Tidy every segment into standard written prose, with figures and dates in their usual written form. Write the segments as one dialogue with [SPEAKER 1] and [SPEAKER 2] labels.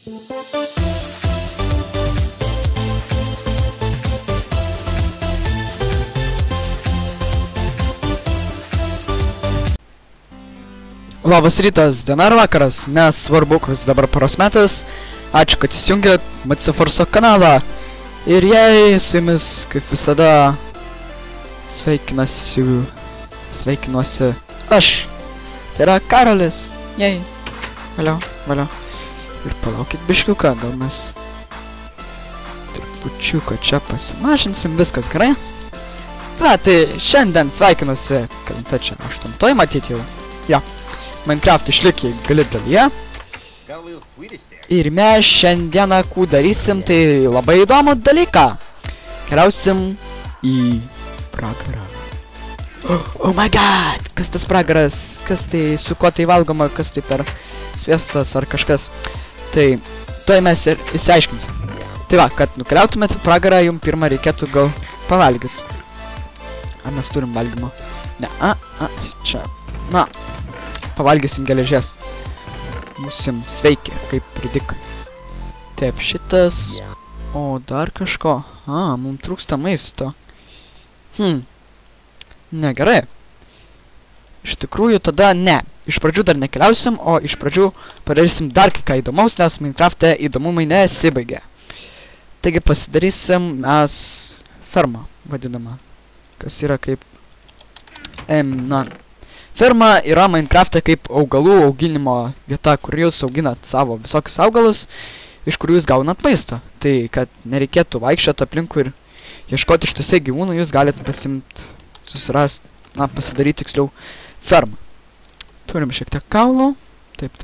[SPEAKER 1] Labas rytas, diena ar vakaras, nesvarbu, koks dabar paros metas. Ačiū, kad įsijungėt Matiforso kanalą. Ir jei su jumis, kaip visada, sveikinuosi aš. Tai yra Karolis. Jei. Valio. Ir palaukit biškiuką, gal mes trupučiuką čia pasimažinsim, viskas gerai. Tai šiandien sveikinuosi, kad čia 8 matyti jau. Jo. Minecraft išlikė gali dalyje. Ir mes šiandieną kų darysim, tai labai įdomų dalyką. Keliausim į pragarą. Oh my god! Kas tas pragaras? Kas tai, su kuo tai valgoma? Kas tai per sviestas ar kažkas? Tai, tuoj mes ir įsiaiškinsim. Tai va, kad nukeliautumėt į pragarą, jums pirmą reikėtų gal pavalgyti. Ar mes turim valgymo? Ne, čia. Na. Pavalgysim geležės. Būsim sveiki, kaip pridik. Taip, šitas. O, dar kažko. Mums trūksta maisto. Negerai. Iš tikrųjų, tada ne. Iš pradžių dar nekeliausim, o iš pradžių padarysim dar ką įdomaus, nes Minecraft'e įdomumai nesibaigia. Taigi pasidarysim mes fermą vadinamą. Kas yra kaip... Ferma yra Minecraft'e kaip augalų auginimo vieta, kur jūs auginat savo visokius augalus, iš kurių jūs gaunat maistą. Tai, kad nereikėtų vaikščioti aplinkui ir ieškoti ištisai gyvūnų, jūs galite pasidaryti tiksliau fermą. Turim šiek tiek kaulų. Taip.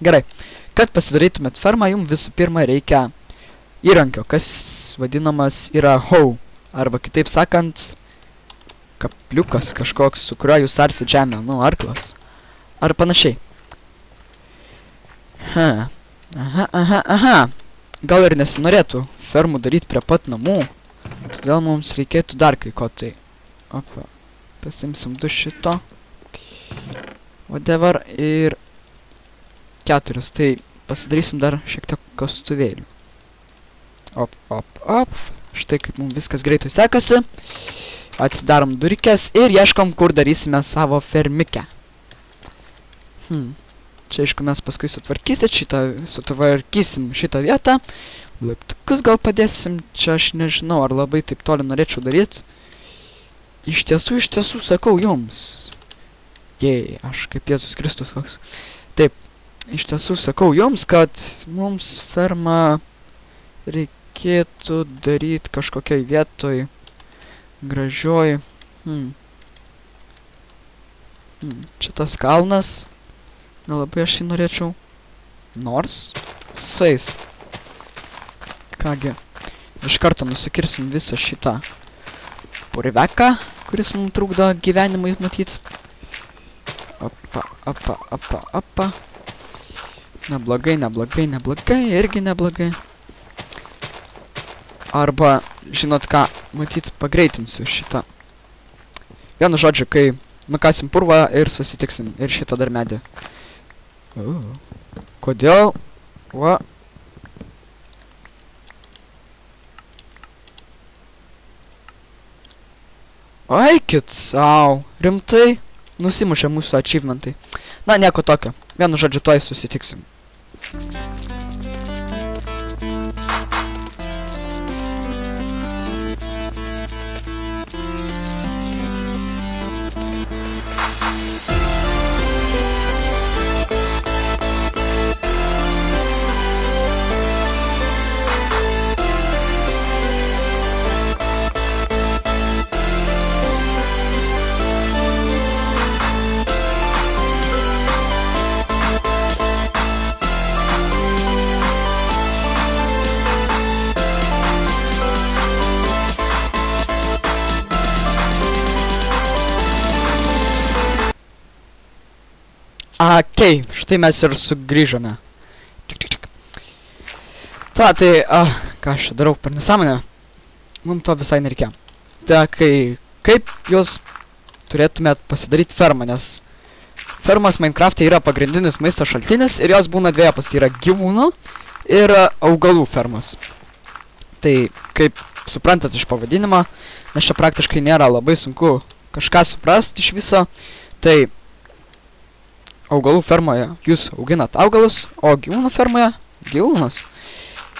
[SPEAKER 1] Gerai. Kad pasidarytumėt fermą, jums visų pirma reikia įrankio, kas vadinamas yra hoe, arba kitaip sakant, kapliukas kažkoks, su kuriuo jūs arsit žemę, arklas. Ar panašiai. Gal ir nesinorėtų fermų daryti prie pat namų. Todėl mums reikėtų dar kai ko tai. Opa. Pasimsim 2 šito. Whatever. Ir 4. Tai pasidarysim dar šiek tiek kastuvėlių. Op. Štai kaip mums viskas greitai sekasi. Atsidarom durikės ir ieškom, kur darysime savo fermikę. Čia, aišku, mes paskui sutvarkysim šitą vietą. Laiptukus gal padėsim. Čia aš nežinau, ar labai taip toli norėčiau daryti. Iš tiesų, sakau jums. Aš kaip Jėzus Kristus koks. Taip, iš tiesų sakau jums, kad mums fermą reikėtų daryti kažkokiai vietoj. Gražioj. Čia tas kalnas. Nelabai aš jį norėčiau. Nors. Sais. Kągi. Iš karto nusikirsim visą šitą purveką, kuris mums trukdo gyvenimui matyti. Apa. Neblogai. Irgi neblogai. Arba, žinot ką, matyt, pagreitinsiu šitą. Vienu žodžiu, kai nukasim purvą ir susitiksim. Ir šitą dar medį. Kodėl? Eikit sau. Rimtai? Nusimušė mūsų achievementai. Na, nieko tokio. Vienu žodžiu, tuoj susitiksim. Okei, štai mes ir sugrįžome. Tai, ką aš darau per nesąmonę? Mums to visai nereikia. Tai, kaip jūs turėtumėt pasidaryti fermą, nes Fermos Minecraft'e yra pagrindinis maisto šaltinis ir jos būna dviejopas, tai yra gyvūnų ir augalų fermos. Tai kaip suprantat iš pavadinimo, nes čia praktiškai nėra labai sunku kažką suprasti iš viso, tai augalų fermoje jūs auginat augalus, o gyvūnų fermoje gyvūnus.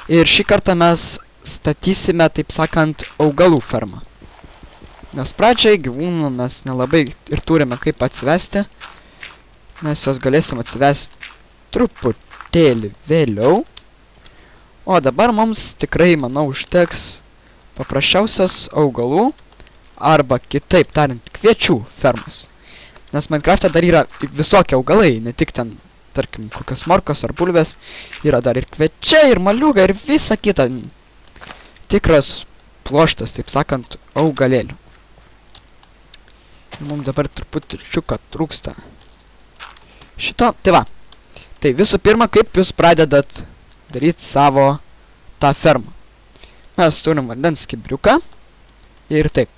[SPEAKER 1] Ir šį kartą mes statysime, taip sakant, augalų fermą. Nes pradžiai gyvūnų mes nelabai ir turime kaip atsivesti. Mes juos galėsim atsivesti truputėlį vėliau. O dabar mums tikrai, manau, užteks paprasčiausios augalų arba kitaip tariant kviečių fermas. Nes Minecraft'e dar yra visokie augalai, ne tik ten, tarkim, kokios morkos ar bulvės. Yra dar ir kviečiai, ir maliugai, ir visa kita. Tikras pluoštas, taip sakant, augalėlių. Mums dabar truputį trūksta šito. Tai va. Tai visų pirma, kaip jūs pradedat daryti savo tą fermą. Mes turim vandens kibriuką. Ir taip.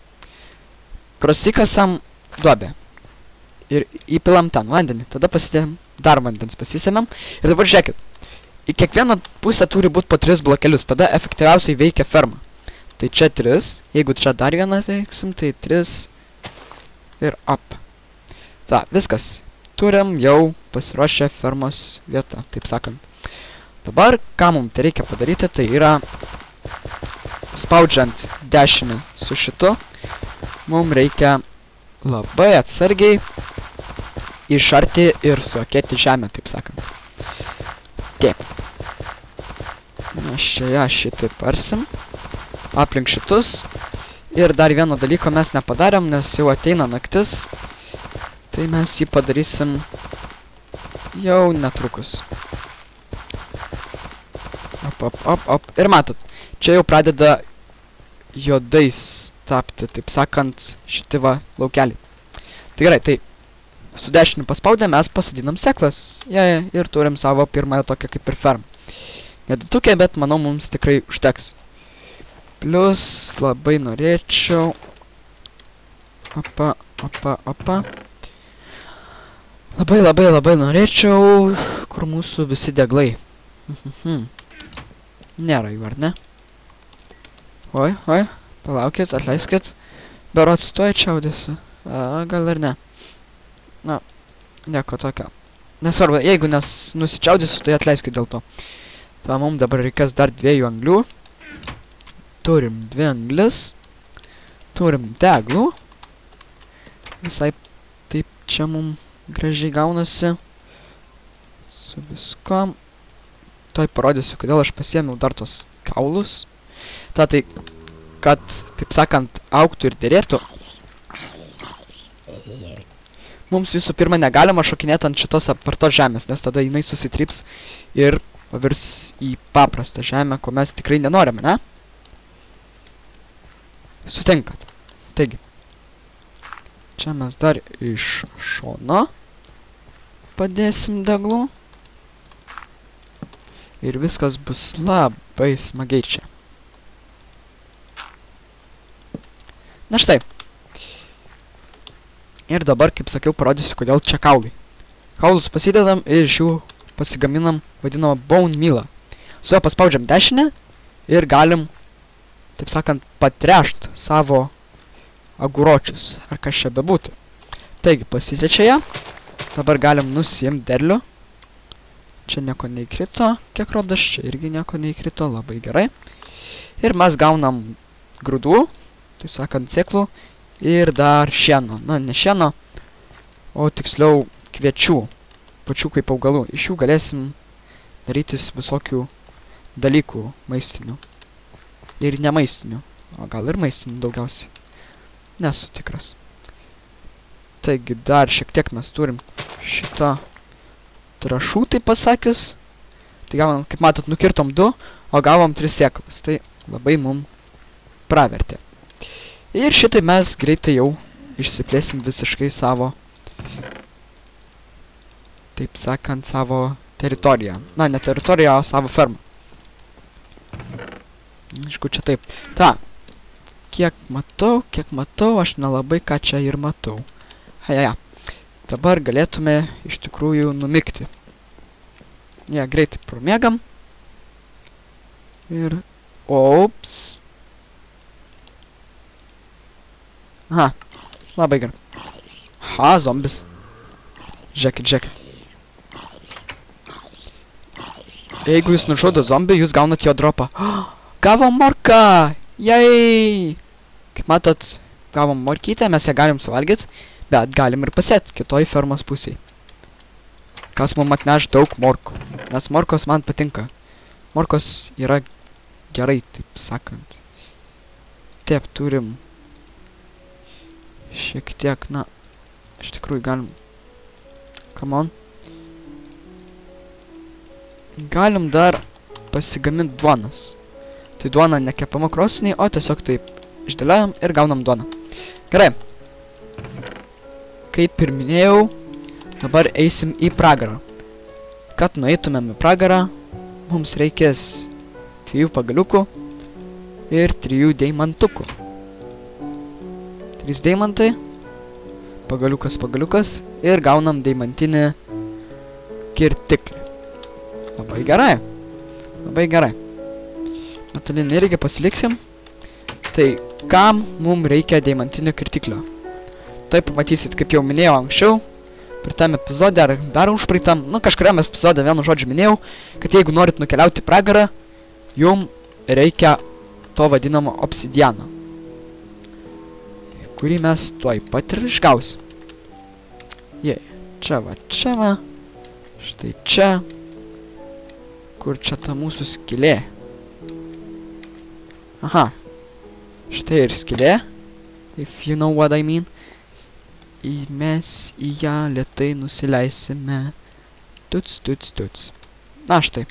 [SPEAKER 1] Prasikasam duobę. Ir įpilam ten vandenį. Tada pasidėm dar vandens pasisėmėm. Ir dabar žiūrėkit. Į kiekvieną pusę turi būti po 3 blokelius. Tada efektyviausiai veikia ferma. Tai čia 3. Jeigu čia dar vieną veiksim, tai 3. Ir up. Ta, viskas. Turim jau pasiruošę fermos vietą, taip sakant. Dabar, ką mums tai reikia padaryti, tai yra spaudžiant dešinį su šitu, mums reikia labai atsargiai išarti ir suakėti žemę, taip sakant. Taip. Mes čia ją šitaip parsim. Aplink šitus. Ir dar vieno dalyko mes nepadarėm, nes jau ateina naktis. Tai mes jį padarysim jau netrukus. Op. Ir matot, čia jau pradeda juodais tapti, taip sakant, šitie va laukeliai. Tai gerai, tai su dešiniu paspaudę mes pasadinam sėklas. Ir turim savo pirmąją tokią kaip ir fermą. Neditukė, bet manau mums tikrai užteks. Plius labai norėčiau. Opa. Labai norėčiau, kur mūsų visi deglai. Nėra jų, ar ne? Oi, palaukit, atleiskit. Berods tuoj čiaudėsi. Gal ir ne. Na, nieko tokio. Nesvarbu, jeigu nusičiaudysiu, tai atleiskit dėl to. Tai mums dabar reikės dar 2 anglių. Turim 2 anglis. Turim deglų. Visai taip čia mums gražiai gaunasi. Su viskom. Tuoj parodysiu, kodėl aš pasiėmiau dar tos kaulus. Tai, kad, taip sakant, augtų ir dėrėtų. Mums visų pirma negalima šokinėti ant šitos apvartos žemės, nes tada jinai susitryps ir pavirs į paprastą žemę, ko mes tikrai nenorime, ne? Sutinkat. Taigi. Čia mes dar iš šono padėsim deglų. Ir viskas bus labai smagiai čia. Na štai. Ir dabar, kaip sakiau, parodysiu, kodėl čia kaulai. Kaulus pasidedam ir iš jų pasigaminam vadinamą bone mealą. Su juo paspaudžiam dešinę ir galim, taip sakant, patrešt savo aguročius, ar kas čia bebūtų. Taigi, pasitečia ją. Dabar galim nusiimti derlių. Čia nieko neįkrito, kiek rodas, čia irgi nieko neįkrito, labai gerai. Ir mes gaunam grūdų, taip sakant, sėklų, ir dar šieno. Na, ne šieno, o tiksliau kviečių, pačių kaip augalų. Iš jų galėsim darytis visokių dalykų maistinių. Ir nemaistinių, o gal ir maistinių daugiausiai. Nesu tikras. Taigi dar šiek tiek mes turim šitą trašų, taip pasakius. Tai gavom, kaip matot, nukirtom 2, o gavom 3 sėklas. Tai labai mum pravertė. Ir šitai mes greitai jau išsiplėsim visiškai savo, taip sakant, savo teritoriją. Na, ne teritoriją, o savo fermą. Aišku, čia taip. Ta, kiek matau, aš nelabai ką čia ir matau. dabar galėtume iš tikrųjų numigti. Ja, greitai pramiegam. Ir... Ops. Aha, labai gerai. Ha, zombis. Žiūrėkit, žiūrėkit. Jeigu jūs nužudo zombį, jūs gaunat jo dropą. Gavom morką! Jai! Kaip matot, gavom morkytę, mes ją galim suvalgyti, bet galim ir pasėti kitoj fermos pusėj. Kas mums atneš daug morkų, nes morkos man patinka. Morkos yra gerai, taip sakant. Taip, turim šiek tiek, na, iš tikrųjų galim. Come on. Galim dar pasigaminti duonos. Tai duona nekepama krosiniai, o tiesiog taip išdėliojam ir gaunam duoną. Gerai. Kaip ir minėjau, dabar eisim į pragarą. Kad nueitumėm į pragarą, mums reikės 2 pagaliukų ir 3 deimantukų. 3 deimantai, pagaliukas ir gaunam deimantinį kirtiklį. Labai gerai. Labai gerai. Metalinį irgi pasiliksim. Tai kam mums reikia deimantinio kirtiklio? Tai pamatysit, kaip jau minėjau anksčiau, praeitam epizode ar dar užpraeitam, nu kažkuriam epizode vienu žodžiu minėjau, kad jeigu norit nukeliauti į pragarą, jum reikia to vadinamo obsidiano, kurį mes tuoj pat ir išgausim. Čia va, štai čia, kur čia ta mūsų skylė. Aha, štai ir skylė, if you know what I mean. Mes į ją lėtai nusileisime. Tuts. Na štai.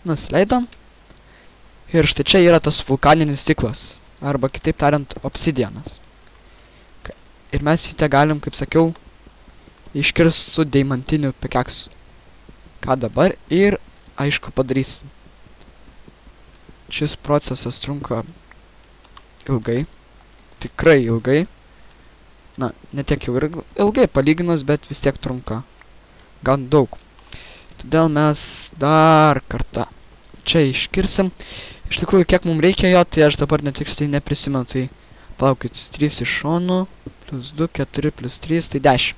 [SPEAKER 1] Nusileidom. Ir štai čia yra tas vulkaninis stiklas. Arba kitaip tariant, obsidianas. Ir mes jį te galim, kaip sakiau, iškirsti su deimantiniu pikaksu. Ką dabar ir, aišku, padarysim. Šis procesas trunka ilgai. Tikrai ilgai. Na, ne tiek jau ir ilgai palyginus, bet vis tiek trunka. Gan daug. Todėl mes dar kartą čia iškirsim. Iš tikrųjų, kiek mums reikia jo, tai aš dabar netiksliai neprisimenu. Tai palaukit, 3 iš šonų, plus 2, 4, plus 3, tai 10.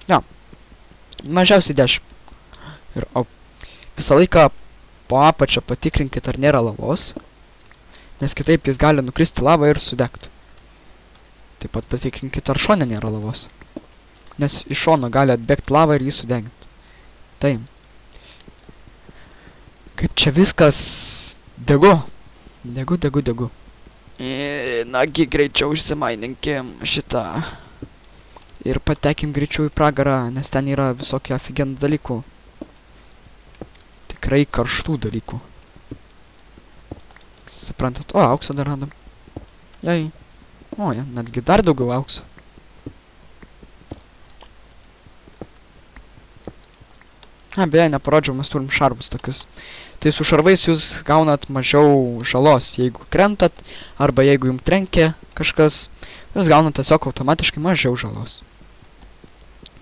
[SPEAKER 1] Jo, mažiausiai 10. Ir visą laiką po apačią patikrinkit, ar nėra lavos. Nes kitaip jis gali nukristi lavą ir sudegti. Taip pat patikrinkit, ar šone nėra lavos. Nes iš šono gali atbėgti lavą ir jį sudeginti. Tai. Kaip čia viskas degu. Degu. Nagi, greičiau išsimaininkim šitą. Ir patekim greičiau į pragarą, nes ten yra visokie aфиgenų dalykų. Tikrai karštų dalykų. Suprantat? O, aukso dar radom. Jai. O, ja, netgi dar daugiau aukso. Beje, neparodžiau, mes turim šarvus tokius. Tai su šarvais jūs gaunat mažiau žalos, jeigu krentat, arba jeigu jums trenkia kažkas, jūs gaunat tiesiog automatiškai mažiau žalos.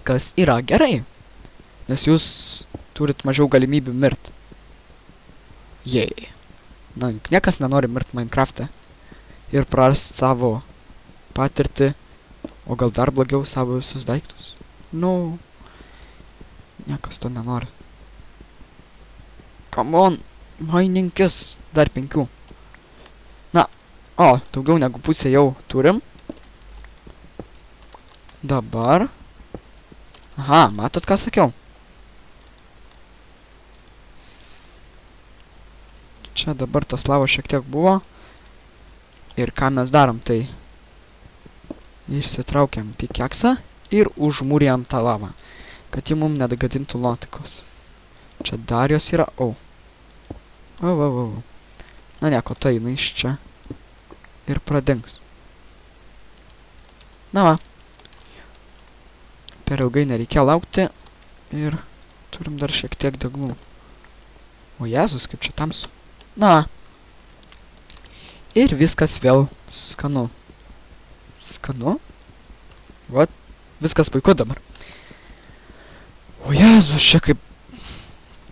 [SPEAKER 1] Kas yra gerai, nes jūs turit mažiau galimybių mirt. Jei. Na, niekas nenori mirt Minecraft'e ir prarast savo patirtį, o gal dar blogiau savo visus daiktus. Nu, niekas to nenori. Come on, maininkis, dar 5. Na, o, daugiau negu pusę jau turim. Dabar. Aha, matot, ką sakiau? Čia dabar tas lavos šiek tiek buvo. Ir ką mes darom, tai išsitraukiam pikeksą ir užmūrijam tą lavą, kad ji mums nedagadintų nuotaikos. Čia dar jos yra, Na nieko, tai jinai iš čia ir pradings. Na va. Per ilgai nereikia laukti ir turim dar šiek tiek deglų. O Jėzus, kaip čia tamsu. Na. Ir viskas vėl skanu. Skanu? What? viskas puiku dabar. O Jėzus, čia kaip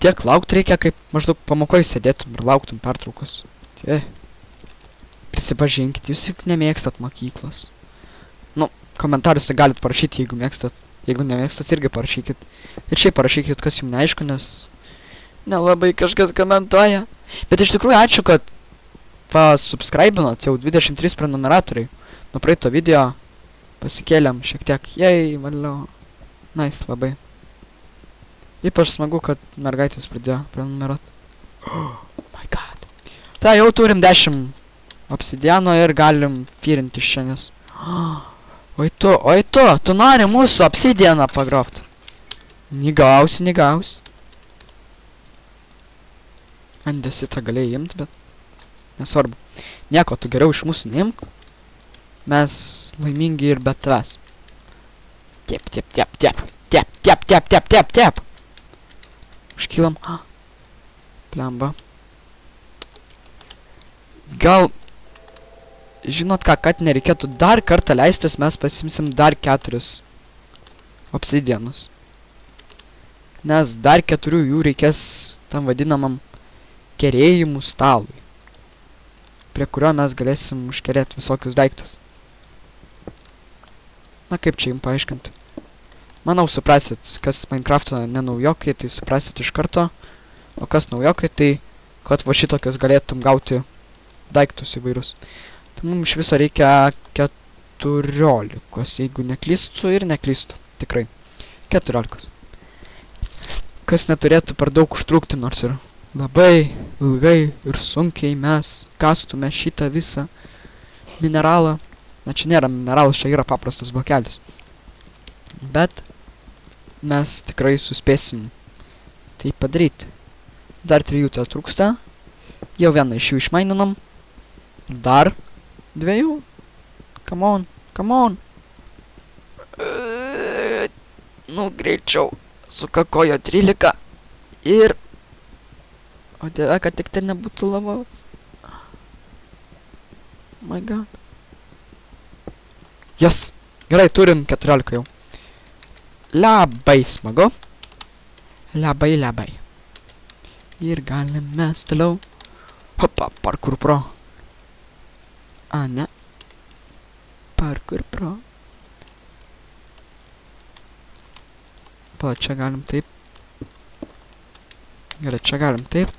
[SPEAKER 1] tiek laukti reikia, kaip maždaug pamokoje sėdėtum ir lauktum pertraukos. Tie. Prisipažinkit, jūs juk nemėgstat mokyklos. Nu, komentaruose galit parašyti, jeigu mėgstat. Jeigu nemėgstat, irgi parašykit. Ir šiaip parašykit, kas jums neaišku, nes nelabai kažkas komentuoja. Bet iš tikrųjų ačiū, kad pasubscribinot, jau 23 prenumeratoriai. Nuo praeito video pasikėlėm šiek tiek. Jei, valio. Nice, labai. Ypač smagu, kad mergaitės pradėjo prenumeruot. Oh my god. Tai jau turim 10 obsidiano ir galim fyrinti šiandien. Oi tu nori mūsų obsidianą pagrobt. Negausi. Andesitą galėjai imti, bet nesvarbu. Nieko, tu geriau iš mūsų neimk. Mes laimingi ir be tavęs. Tep. Užkylam. Plemba. Gal, žinot ką, kad nereikėtų dar kartą leistis, mes pasimsim dar 4 obsidianus. Nes dar 4 jų reikės tam vadinamam kerėjimų stalui, prie kurio mes galėsim užkerėti visokius daiktus. Na kaip čia jums paaiškinti? Manau, suprasit, kas Minecraft'o nenaujokai, tai suprasit iš karto. O kas naujokai, tai kad va šitokios galėtum gauti daiktus įvairius. Tai mums iš viso reikia 14, jeigu neklystu ir neklystu. Tikrai. 14. Kas neturėtų per daug užtrukti, nors ir labai ilgai ir sunkiai mes kastume šitą visą mineralą. Na, čia nėra mineralas, čia yra paprastas blokelis. Bet mes tikrai suspėsim tai padaryti. Dar 3 tai trūksta. Jau vieną iš jų išmaininom. Dar 2. Come on. Nu, greičiau. Sukakojo 13. Ir... O dieve, kad tik ten nebūtų lavos. Oh my god. Yes. Gerai, turim 14 jau. Labai smagu. Labai. Ir galim mes toliau. Hopa, parkour pro. A, ne. Parkour pro. Pa, čia galim taip. Gerai, čia galim taip.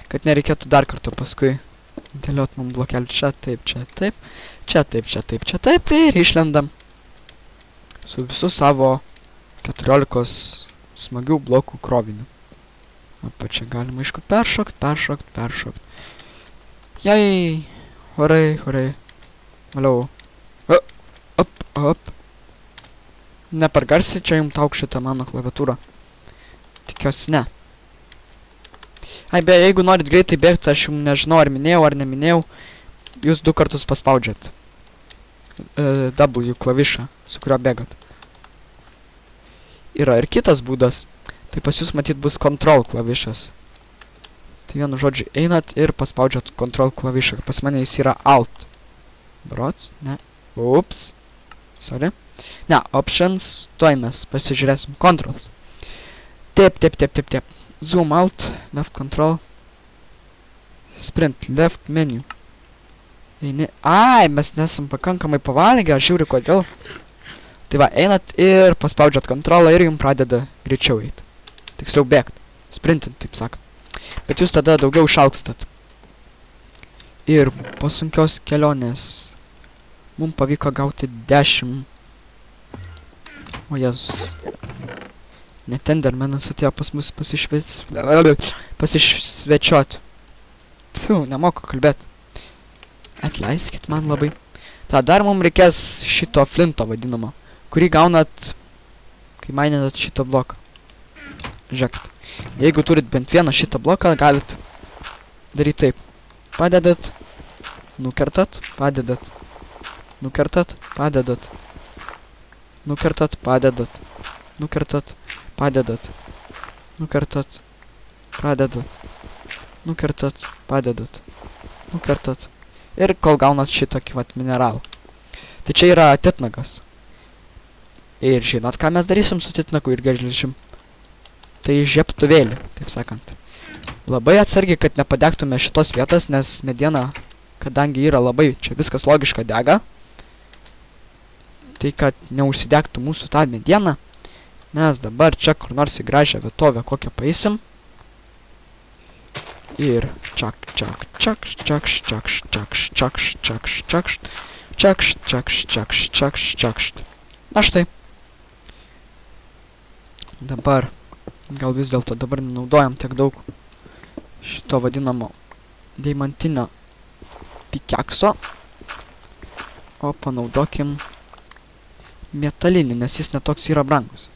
[SPEAKER 1] Kad nereikėtų dar kartą paskui dėliot mums blokelį čia taip. Čia taip. Ir išlendam. Su visu savo 14 smagių blokų kroviniu. Apa čia galima aišku peršokt. Jai. Horai. Valiau. Op. Ne per garsiai čia jums taukšite mano klaviatūrą. Tikiuosi ne. Ai, beje, jeigu norit greitai bėgti, aš jums nežinau, ar minėjau, ar neminėjau, jūs 2 kartus paspaudžiat W klavišą, su kurio bėgat. Yra ir kitas būdas, tai pas jūs matyt bus Control klavišas. Tai vienu žodžiu einat ir paspaudžiat Control klavišą, pas mane jis yra Alt. Brots, ne, ups, sorry. Ne, Options, tuoj mes pasižiūrėsim Controls. Taip. Zoom Alt, Left Control, Sprint, Left Menu. Eini, ai, mes nesam pakankamai pavalgę, aš žiūriu kodėl. Tai va, einat ir paspaudžiat kontrolą ir jums pradeda greičiau eiti. Tiksliau bėgt, sprintint, taip sakant. Bet jūs tada daugiau šalkstat. Ir po sunkios kelionės mums pavyko gauti 10. O Jėzus. Net Endermanas atėjo pas mus pasisvečiuot. Fiu, nemoku kalbėti. Atleiskit man labai. Ta, dar mums reikės šito flinto vadinamo, kurį gaunat, kai maininat šitą bloką. Žiūrėkit. Jeigu turit bent vieną šitą bloką, galit daryti taip. Padedat, nukertat, padedat. Nukertat, padedat. Nukertat, padedat. Nukertat, padedat. Nukertat, padedat. Nukertat, padedat. Nukertat. Ir kol gaunat šitokį vat mineralą. Tai čia yra titnagas. Ir žinot, ką mes darysim su titnaku ir geležim? Tai žiebtuvėlį, taip sakant. Labai atsargiai, kad nepadegtume šitos vietos, nes mediena, kadangi yra labai, čia viskas logiška dega, tai kad neužsidegtų mūsų tą medieną, mes dabar čia kur nors į gražią vietovę kokią paeisim. Ir čak, čak, čak, čak, čak, čak, čak, čak, čak, čak, čak, čak, čak, čak. Na štai. Dabar, gal vis dėlto dabar nenaudojam tiek daug šito vadinamo deimantinio pikekso, o panaudokim metalinį, nes jis netoks yra brangus.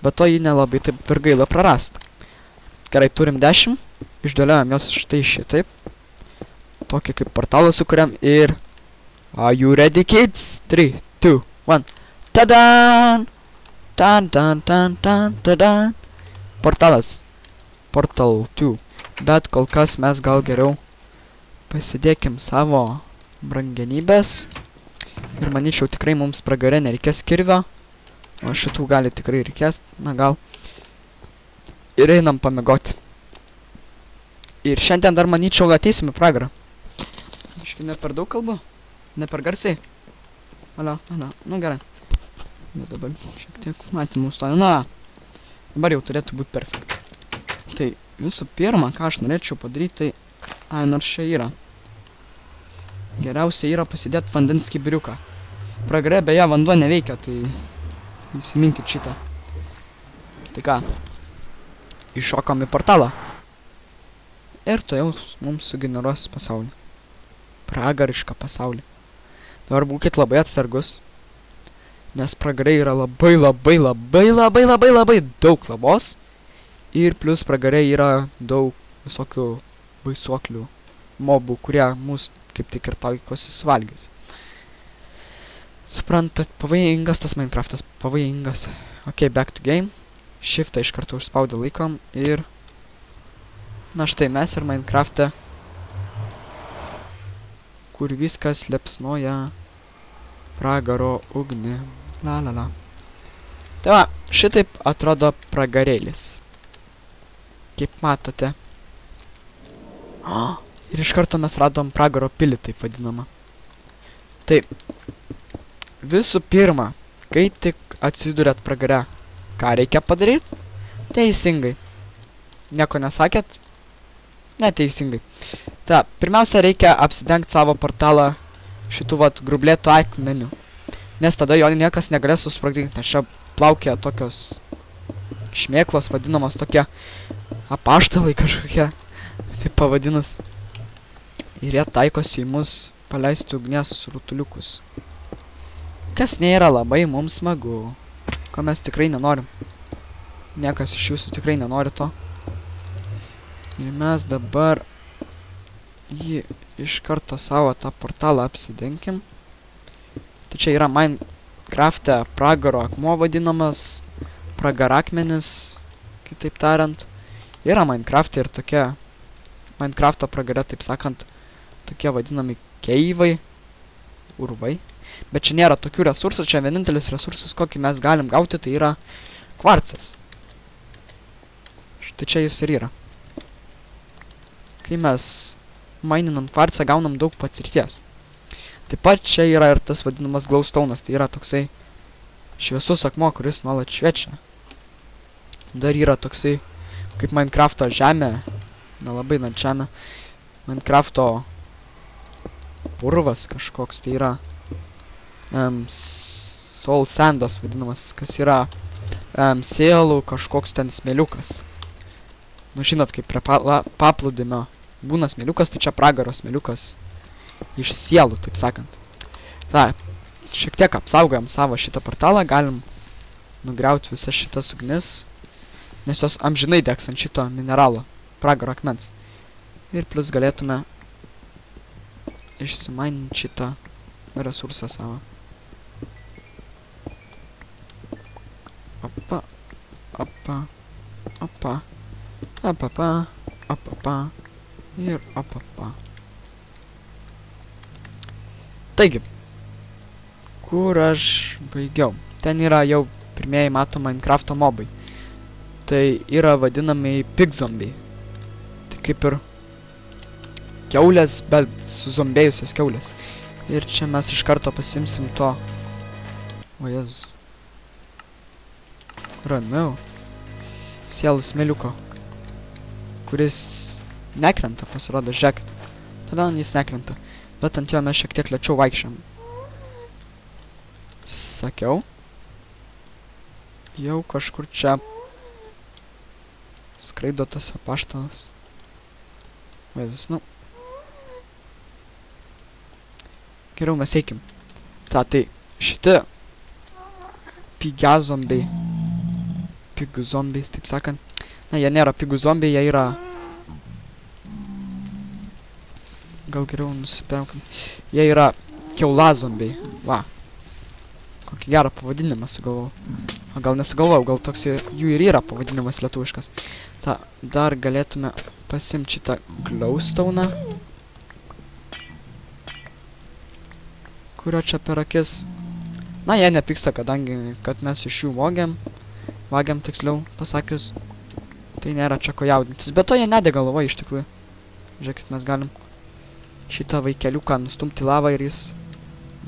[SPEAKER 1] Bet to jį nelabai taip ir gaila prarast. Gerai, turim 10, išdėliojam jos štai šitaip. Tokį kaip portalą sukuriam ir... Are you ready, kids? 3, 2, 1. Tadan! Tan, tan, tan, tan, tadan! Portalas. Portal 2. Bet kol kas mes gal geriau pasidėkim savo brangenybės. Ir manyčiau tikrai mums pragare nereikės kirvio. O šitų gali tikrai reikės, na gal. Ir einam pamigoti. Ir šiandien dar manyčiau ateisim į pragarą. Iškai ne per daug kalbu? Ne per garsiai? Alio, nu gerai. Bet dabar šiek tiek matymų stoja. Na, dabar jau turėtų būti perfekt. Tai visų pirma, ką aš norėčiau padaryti, tai... Ai, nors čia yra. Geriausia yra pasidėti vandens kibiriuką. Pragare beje vanduo neveikia, tai... Įsiminkit šitą. Tai ką? Iššokam į portalą. Ir to jau mums sugeneruos pasaulį. Pragarišką pasaulį. Dabar būkit labai atsargus. Nes pragare yra labai daug labos. Ir plus pragare yra daug visokių baisuoklių mobų, kurie mūsų kaip tik ir taikosi suvalgys. Suprantat, pavojingas tas Minecraftas, pavojingas. Ok, back to game. Shiftą iš karto užspaudę laikom ir... Na štai mes ir Minecraft'e, kur viskas liepsnoja pragaro ugnį. La la la. Tai va, šitaip atrodo pragarėlis. Kaip matote. Ir iš karto mes radom pragaro pilį, taip vadinama. Taip. Visų pirma, kai tik atsiduriat pragare, ką reikia padaryti? Teisingai. Nieko nesakėt? Neteisingai. Ta, pirmiausia, reikia apsidengti savo portalą šitų vat grublėtų akmenių. Nes tada jo niekas negalės susprogdinti, nes čia plaukia tokios šmėklos, vadinamos tokie apaštalai kažkokie, taip pavadinus. Ir jie taikosi į mus paleisti ugnies rutuliukus. Kas nėra labai mums smagu, ko mes tikrai nenorim. Niekas iš jūsų tikrai nenori to. Ir mes dabar jį iš karto savo tą portalą apsidenkim. Tai čia yra Minecraft'e pragaro akmuo vadinamas, pragarakmenis, kitaip tariant. Yra Minecraft'e ir tokie, Minecraft'o pragare, taip sakant, tokie vadinami keivai, urvai. Bet čia nėra tokių resursų, čia vienintelis resursas, kokį mes galim gauti, tai yra kvarcas. Štai čia jis ir yra. Kai mes maininant kvarcą gaunam daug patirties. Taip pat čia yra ir tas vadinamas glowstone'as, tai yra toksai šviesus akmuo, kuris nuolat šviečia. Dar yra toksai, kaip Minecraft'o žemė, nelabai net žemė, Minecraft'o purvas kažkoks, tai yra soul sandas vadinamas, kas yra sielų kažkoks ten smėliukas. Nu žinot, kaip prie paplūdimio būna smėliukas, tai čia pragaro smėliukas iš sielų, taip sakant. Ta, šiek tiek apsaugojam savo šitą portalą, galim nugriauti visas šitas ugnis, nes jos amžinai degs ant šito mineralo, pragaro akmens. Ir plus galėtume išsimaininti šitą resursą savo. Opa, opa, opa, opapa, opapa ir opapa. Taigi, Kur aš baigiau? Ten yra jau pirmieji mato Minecrafto mobai. Tai yra vadinami pig zombiai. Tai kaip ir kiaulės, bet suzombėjusios kiaulės. Ir čia mes iš karto pasimsim to. O Jėzus. Ramiau. Sielų smėliuko. Kuris nekrenta, pasirodo, žiūrėkit. Tada jis nekrenta. Bet ant jo mes šiek tiek lėčiau vaikščiam. Sakiau. Jau kažkur čia skraido tas apaštalas. Vaizdas, nu. Geriau mes eikim. Tai šitie pigia zombiai. Pigų zombiai, taip sakant. Na, jie nėra pigų zombiai, jie yra... Gal geriau nusipirkim. Jie yra kiaula zombiai. Va. Kokį gerą pavadinimą sugalvau. O gal nesugalvau, gal toks jų ir yra pavadinimas lietuviškas. Dar galėtume pasimti šitą glowstone'ą. Kurio čia per akis. Na, jie nepyksta, kadangi, kad mes iš jų vagiam tiksliau pasakius. Tai nėra čia ko jaudintis. Bet to jie nedega lava iš tikrųjų. Žiūrėkit, mes galim šitą vaikeliuką nustumti lavą ir jis...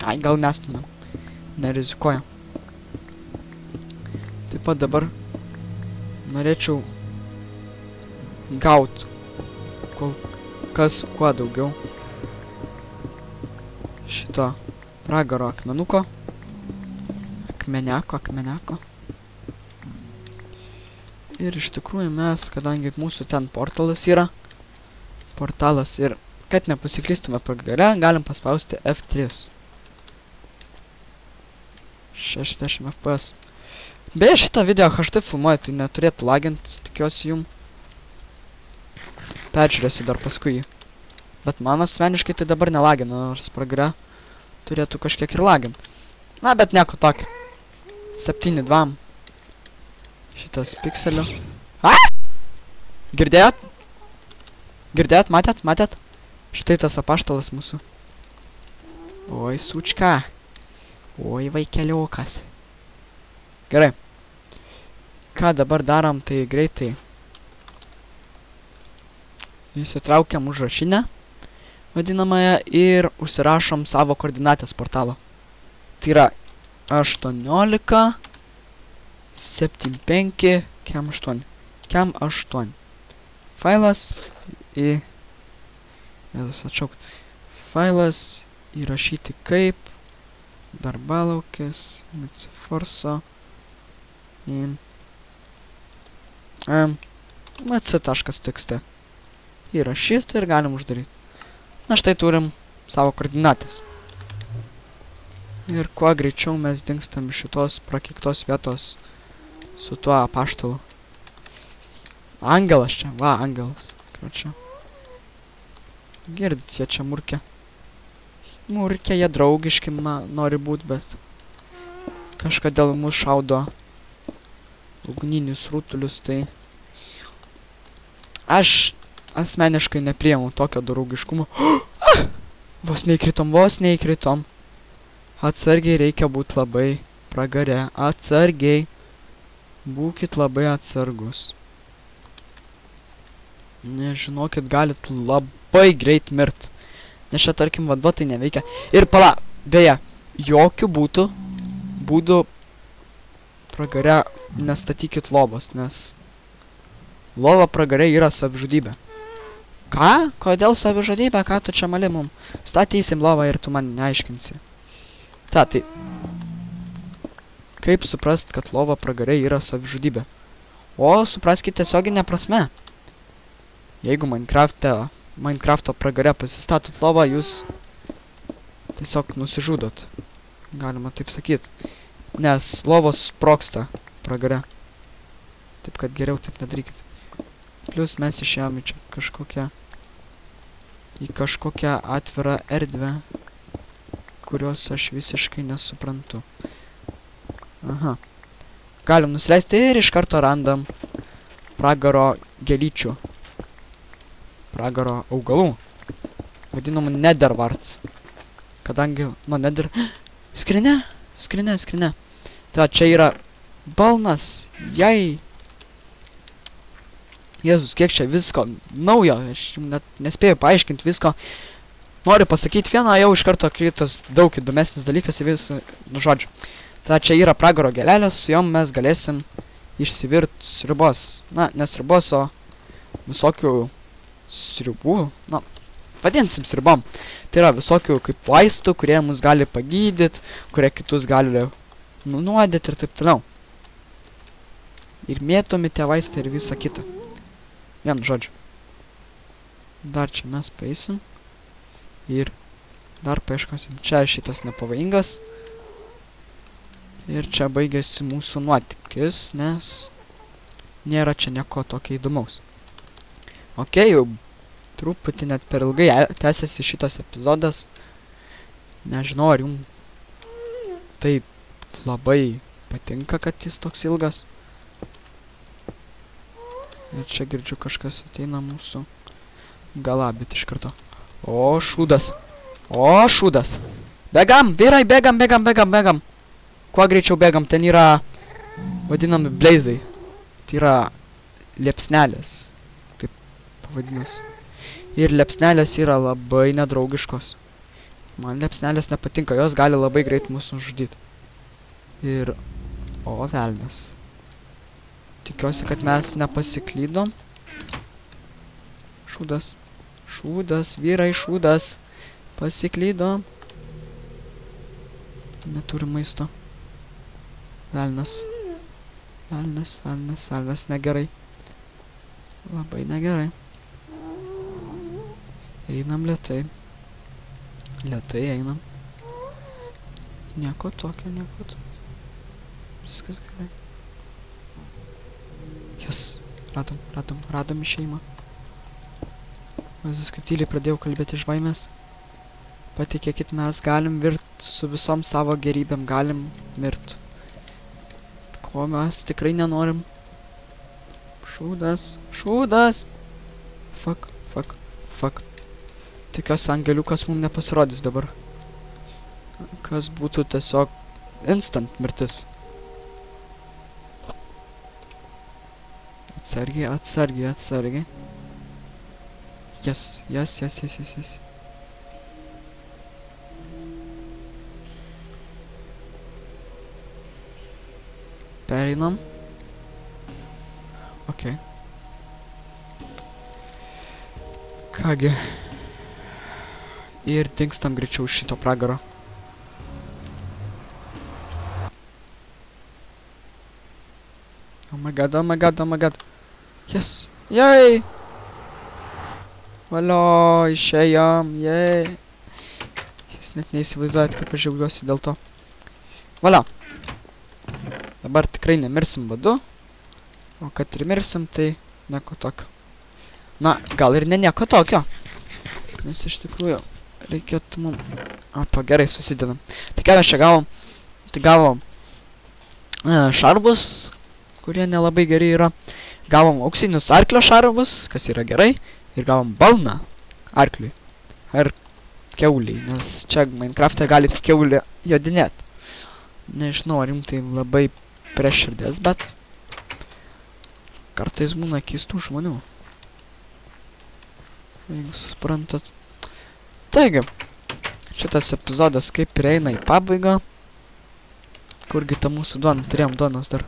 [SPEAKER 1] Ai, gal nestumėm. Nerizikuoja. Taip pat dabar norėčiau gaut kol kas kuo daugiau šito pragaro akmenuko. Akmeniako. Ir iš tikrųjų mes, kadangi mūsų ten portalas yra, ir kad nepasiklystume pragare, galim paspausti F3. 60 FPS. Beje, šitą video HD filmuoju, tai neturėtų lagint, tikiuosi jum. Peržiūrėsiu dar paskui. Bet man asmeniškai tai dabar nelagina, nors pragare turėtų kažkiek ir lagint. Na, bet nieko tokio. 7.2. Šitas pikselio. A! Girdėjot? Girdėjot? Matėt? Štai tas apaštalas mūsų. Oi, sučka. Oi, vaikeliukas. Gerai. Ką dabar darom, tai greitai. Įsitraukiam užrašinę, vadinamąją, ir užsirašom savo koordinatės portalo. Tai yra 18 75 kem 8. Failas į... Jėzus, atšaukt. Failas įrašyti kaip darbalaukis mcforso į mc.txt. Įrašyti ir galim uždaryti. Na, štai turim savo koordinatės. Ir kuo greičiau mes dingstam iš šitos prakeiktos vietos su tuo apaštalu. Angelas čia, va, angelas. Čia. Girdit, jie čia murkia. Murkia, jie draugiški nori būt, bet kažkodėl mus šaudo ugninius rutulius, tai aš asmeniškai nepriemu tokio draugiškumo. Vos neįkritom. Atsargiai reikia būti labai pragare. Atsargiai. Būkit labai atsargus. Nežinokit, galit labai greit mirt. Nes čia, tarkim, vanduo tai neveikia. Ir pala, beje, jokių būdų pragare nestatykit lovos, nes lova pragare yra savižudybė. Ką? Kodėl savižudybė? Ką tu čia mali mum? Statysim lovą ir tu man neaiškinsi. Tai kaip suprast, kad lova pragare yra savižudybė? O, supraskite tiesioginę prasme. Jeigu Minecrafto pragare pasistatot lovą, jūs tiesiog nusižudot. Galima taip sakyt. Nes lovos sprogsta pragare. Taip kad geriau taip nedarykit. Plius mes išėjome čia į kažkokią atvirą erdvę, kurios aš visiškai nesuprantu. Aha. Galim nusileisti ir iš karto randam pragaro gėlyčių. Pragaro augalų. Vadinamų netherwarts. Kadangi nuo nether... Skrinė? Skrinė. Tai čia yra balnas. Jei. Jėzus, kiek čia visko naujo. Aš net nespėjau paaiškinti visko. Noriu pasakyti vieną, jau iš karto kritas daug įdomesnis dalykas į visų, nu žodžiu. Tai čia yra pragaro gėlelės, su jom mes galėsim išsivirti sriubos. Na, ne sriubos, o visokių sriubų. Na, vadinsim sriubom. Tai yra visokių kaip vaistų, kurie mus gali pagydyti, kurie kitus gali nunuodyti ir taip toliau. Ir mėtomi tie vaistai ir visa kita. Vien žodžiu. Dar čia mes paeisim. Ir dar paieškosim. Čia šitas nepavojingas. Ir čia baigėsi mūsų nuotykis, nes nėra čia nieko tokio įdomaus. Ok, jau truputį net per ilgai tęsiasi šitas epizodas. Nežinau, ar jums taip labai patinka, kad jis toks ilgas. Ir čia girdžiu kažkas ateina mūsų galabit iš karto. O, šūdas. Bėgam, vyrai, bėgam. Kuo greičiau bėgam, ten yra vadinami bleizai. Tai yra liepsnelės. Taip pavadinus. Ir liepsnelės yra labai nedraugiškos. Man liepsnelės nepatinka, jos gali labai greit mūsų nužudyti. Ir... O, velnias. Tikiuosi, kad mes nepasiklydom. Šūdas, vyrai, šūdas. Pasiklydom. Neturi maisto. Velnas, negerai. Labai negerai. Einam lėtai. Lėtai einam. Nieko tokio. Viskas gerai. Jas, radom šeimą. Visus kaip tyliai pradėjau kalbėti iš baimės. Patikėkit, mes galim virt su visom savo gerybėm, galim mirt. Ko mes tikrai nenorim. Šūdas. Fuck. Tikiuosi, angeliukas mums nepasirodys dabar. Kas būtų tiesiog instant mirtis. Atsargiai. Yes. Pereinam. Ok. Kągi. Ir dingstam greičiau iš šito pragaro. Oh my god. Yes. Yay! Valio, išėjom. Yay! Jūs net neįsivaizduojat, kaip aš džiaugiuosi dėl to. Valio. Dabar tikrai nemirsim badu. O kad ir mirsim, tai nieko tokio. Na, gal ir ne nieko tokio. Nes iš tikrųjų reikėtų mum... gerai, susidedam. Tai ką mes čia gavom? Tai gavom šarvus, kurie nelabai geri yra. Gavom auksinius arklio šarvus, kas yra gerai. Ir gavom balną arkliui. Ar kiauliai, nes čia Minecraft'e gali kiaulį jodinėt. Nežinau, ar jums tai labai prie širdies, bet kartais būna keistų žmonių. Jeigu suprantat. Taigi, šitas epizodas kaip ir eina į pabaigą. Kurgi ta mūsų duona? Turėjom duonos dar.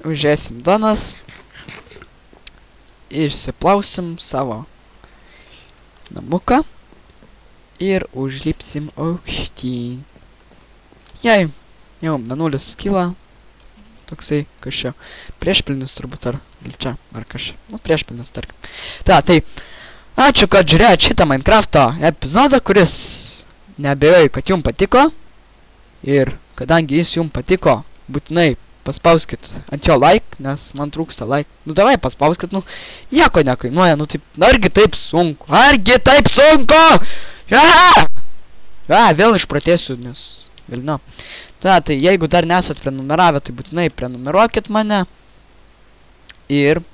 [SPEAKER 1] Užėsim duonas. Išsiplausim savo namuką. Ir užlipsim aukštyn. Jei jau mėnulis kyla. Toksai kažkai priešpilnis turbūt ar čia, ar kažkai. Nu, priešpilnis tarkim. Tai ačiū, kad žiūrėjot šitą Minecraft'o epizodą, kuris neabejoju, kad jums patiko. Ir kadangi jis jums patiko, būtinai paspauskit ant jo like, nes man trūksta like. Nu, davai paspauskit, nu, nieko nekainuoja, nu, taip, argi taip sunku. Vėl išpratėsiu, nes vėlino. Tai jeigu dar nesat prenumeravę, tai būtinai prenumeruokit mane. Ir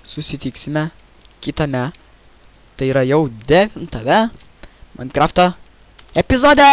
[SPEAKER 1] susitiksime kitame. Tai yra jau 9 Minecraft'o epizode.